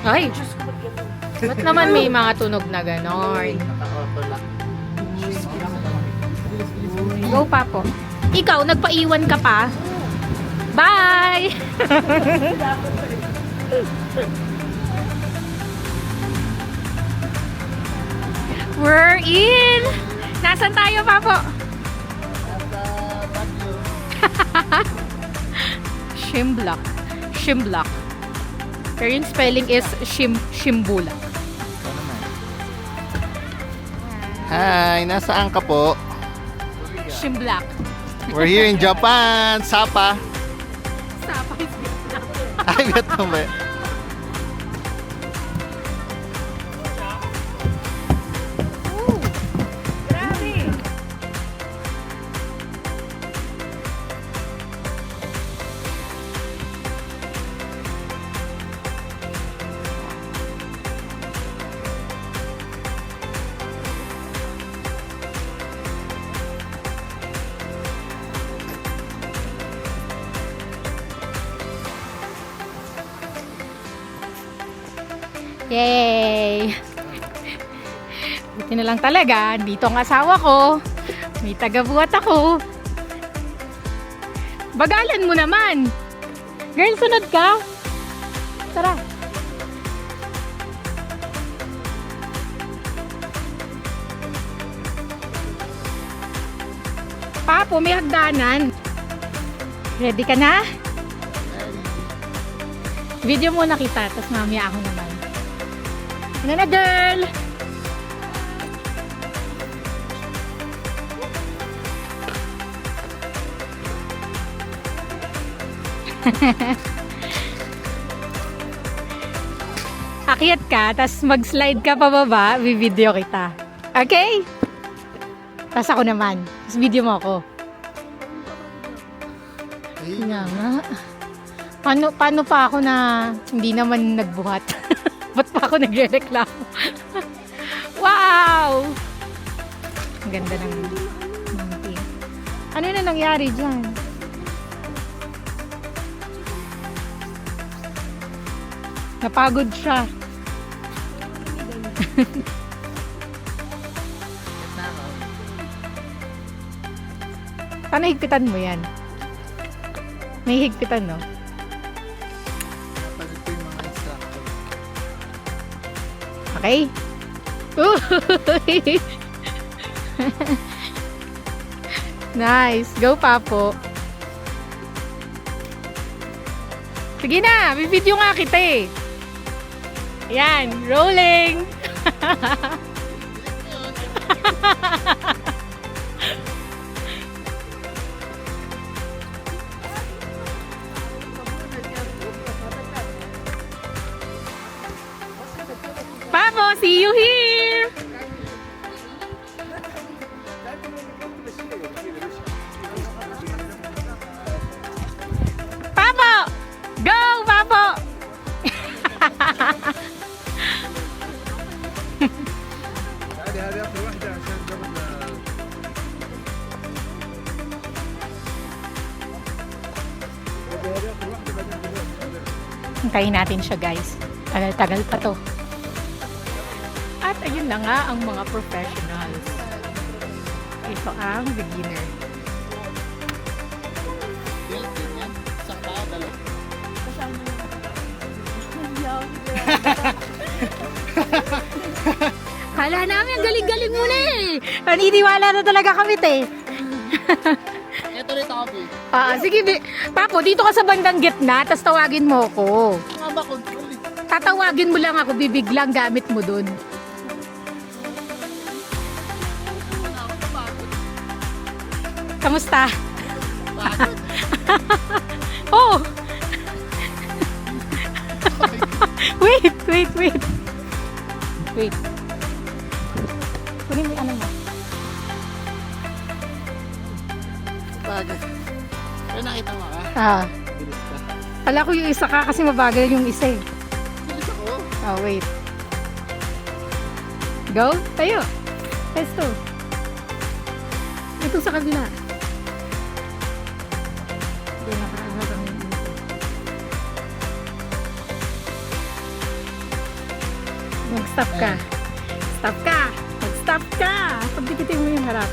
Ay, ba't naman may mga tunog na ganon? Naka-auto lock. Go pa po. Ikaw, nagpaiwan ka pa? Bye! We're in! Nasaan tayo pa po? Shimblak. Shimblak. Pero yung spelling is Shimbulak. Hi, nasaan ka po? Shimblak. We're here in Japan. Sapa. Sapa is Vietnam. Ay, Vietnam ba? Grabe! Yay! Buti na lang talaga, dito ang asawa ko. May tagabuhat ako. Bagalan mo naman. Girl, sunod ka. Tara. Papo, may hagdanan. Ready ka na? Video muna kita, tapos mamaya ako naman. Ano na, girl? Akyat ka, tapos mag-slide ka pababa, video kita. Okay? Tapos ako naman. Tapos video mo ako. Nga nga. Paano pa ako na hindi naman nagbuhat? Ba't pa ako nagre-reklamo? Wow! Ang ganda ng mountain. Ano na nangyari dyan? Napagod siya. Paano higpitan mo yan? May higpitan, no? Okay? Uy! Nice. Go, Papo. Sige na. Bibidyo nga kita eh. Ayan. Rolling. Papo, see you here! Papo! Go, Papo! Hintayin natin siya, guys. Tagal-tagal pa to. At ayun na nga ang mga professionals. Ito ang beginner. Kala namin ang galing-galing mo na eh. Naniniwala na talaga kami te. Ito rin topic. Sige, Papo, dito ka sa bandang gitna, tapos tawagin mo ako. Nga ba control eh? Tatawagin mo lang ako, bibiglang gamit mo dun. Kamusta? Oh! Wait. Wait. Kunin mo yung ano mo. Bagay. Pero nakita mo ka? Bilis ka. Kala ko yung isa ka kasi mabagal yung isa eh. Bilis ako. Wait. Go? Tayo. Pesto. Ito sa kabila. Hindi nakaharang yung ito. Mag-stop ka. Stop ka. Mag-stop ka. Pagdikitin mo yung harap.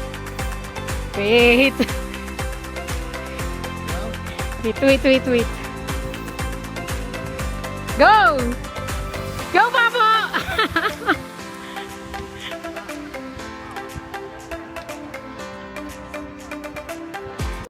Wait. Wait. Go! Go, Papa!